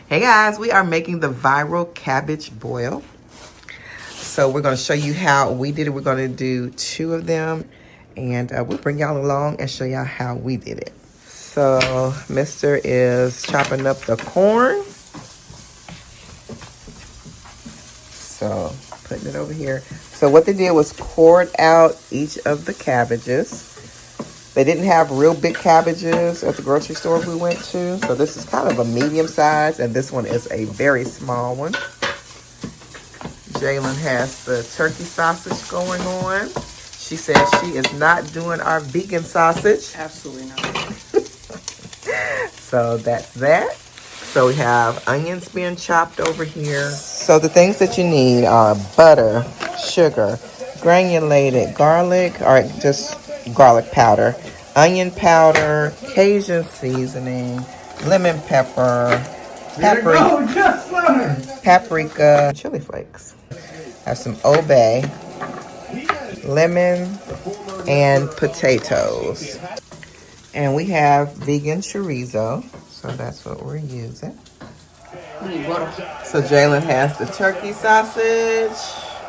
Hey guys, we are making the viral cabbage boil. So we're going to show you how we did it. We're going to do 2 of them, and we'll bring y'all along and show y'all how we did it. So Mr. is chopping up the corn. So putting it over here. So what they did was poured out each of the cabbages. They didn't have real big cabbages at the grocery store we went to. So this is kind of a medium size, and this one is a very small one. Jalen has the turkey sausage going on. She says she is not doing our vegan sausage. Absolutely not. So that's that. So we have onions being chopped over here. So the things that you need are butter, sugar, granulated garlic, or just garlic powder, onion powder, Cajun seasoning, lemon pepper, paprika, chili flakes. Have some obey, lemon, and potatoes. And we have vegan chorizo, so that's what we're using. So Jalen has the turkey sausage.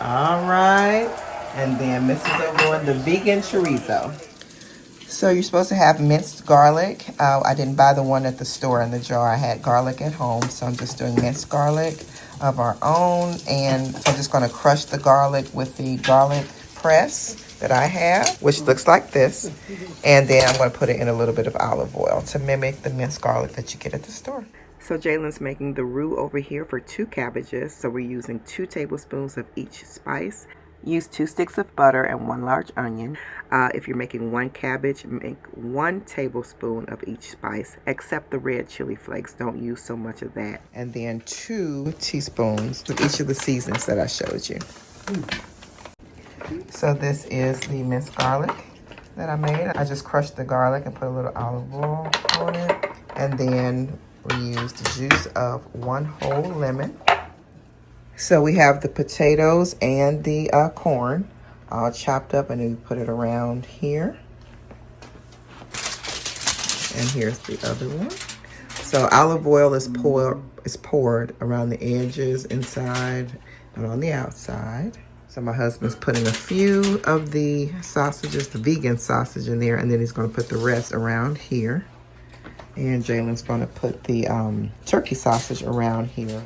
All right. And then Mrs. is doing the vegan chorizo. So you're supposed to have minced garlic. I didn't buy the one at the store in the jar. I had garlic at home, so I'm just doing minced garlic of our own. And I'm just going to crush the garlic with the garlic press that I have, which looks like this. And then I'm going to put it in a little bit of olive oil to mimic the minced garlic that you get at the store. So Jalen's making the roux over here for 2 cabbages. So we're using 2 tablespoons of each spice. Use 2 sticks of butter and 1 large onion. If you're making 1 cabbage, make 1 tablespoon of each spice, except the red chili flakes. Don't use so much of that. And then 2 teaspoons of each of the seasonings that I showed you. So this is the minced garlic that I made. I just crushed the garlic and put a little olive oil on it. And then we used the juice of 1 whole lemon. So we have the potatoes and the corn all chopped up, and then we put it around here. And here's the other one. So olive oil is poured around the edges, inside, and on the outside. So my husband's putting a few of the sausages, the vegan sausage, in there, and then he's going to put the rest around here. And Jalen's going to put the turkey sausage around here.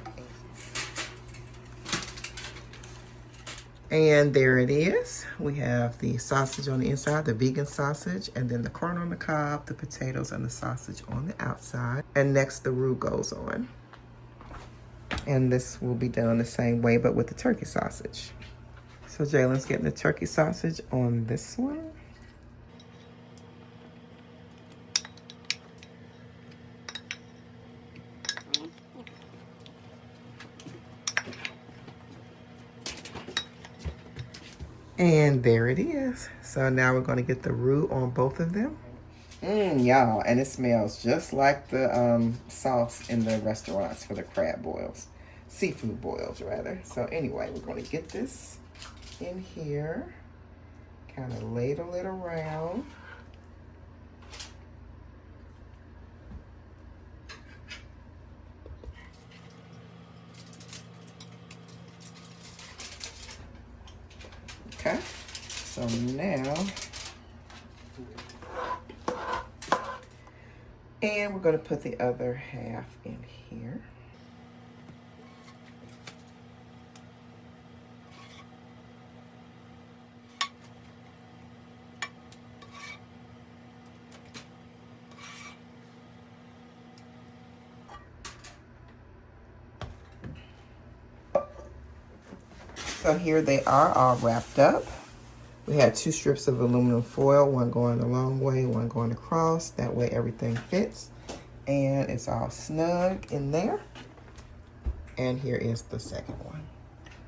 And there it is. We have the sausage on the inside, the vegan sausage, and then the corn on the cob, the potatoes, and the sausage on the outside. And next, the roux goes on. And this will be done the same way, but with the turkey sausage. So Jalen's getting the turkey sausage on this one. And there it is. So now we're going to get the roux on both of them. Y'all, and it smells just like the sauce in the restaurants for the crab boils. Seafood boils, rather. So anyway, we're going to get this in here. Kind of ladle it around. Okay, so now, and we're going to put the other half in here. So here they are all wrapped up. We had 2 strips of aluminum foil, one going the long way, one going across. That way everything fits. And it's all snug in there. And here is the second one.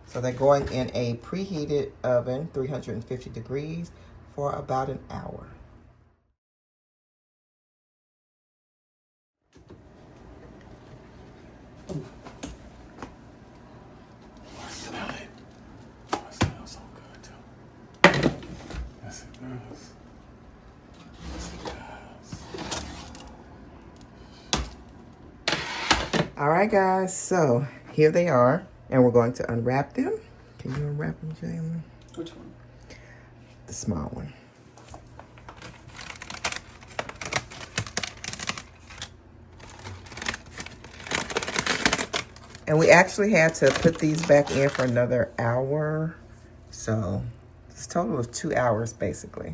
So they're going in a preheated oven, 350 degrees, for about an hour. All right, guys, so here they are, and we're going to unwrap them. Can you unwrap them, Jalen? Which one? The small one. And we actually had to put these back in for another hour. So this total of 2 hours, basically.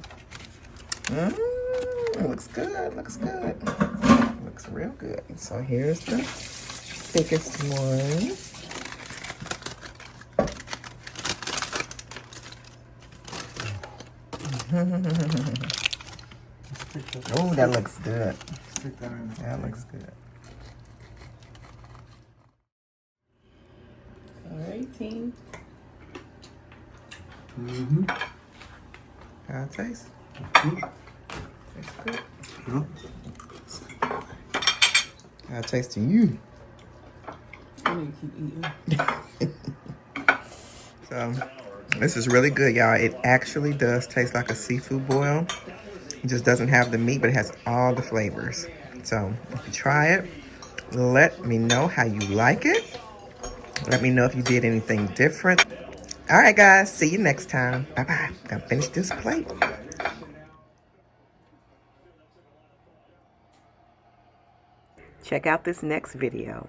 Looks good, looks good. Looks real good. So here's the thickest one. Oh, that looks good. That looks good. All right, team. How it taste? Tastes good. How it taste to you? I need to keep eating. So this is really good, y'all. It actually does taste like a seafood boil. It just doesn't have the meat, but it has all the flavors. So if you try it, let me know how you like it. Let me know if you did anything different. All right, guys. See you next time. Bye-bye. Gotta finish this plate. Check out this next video.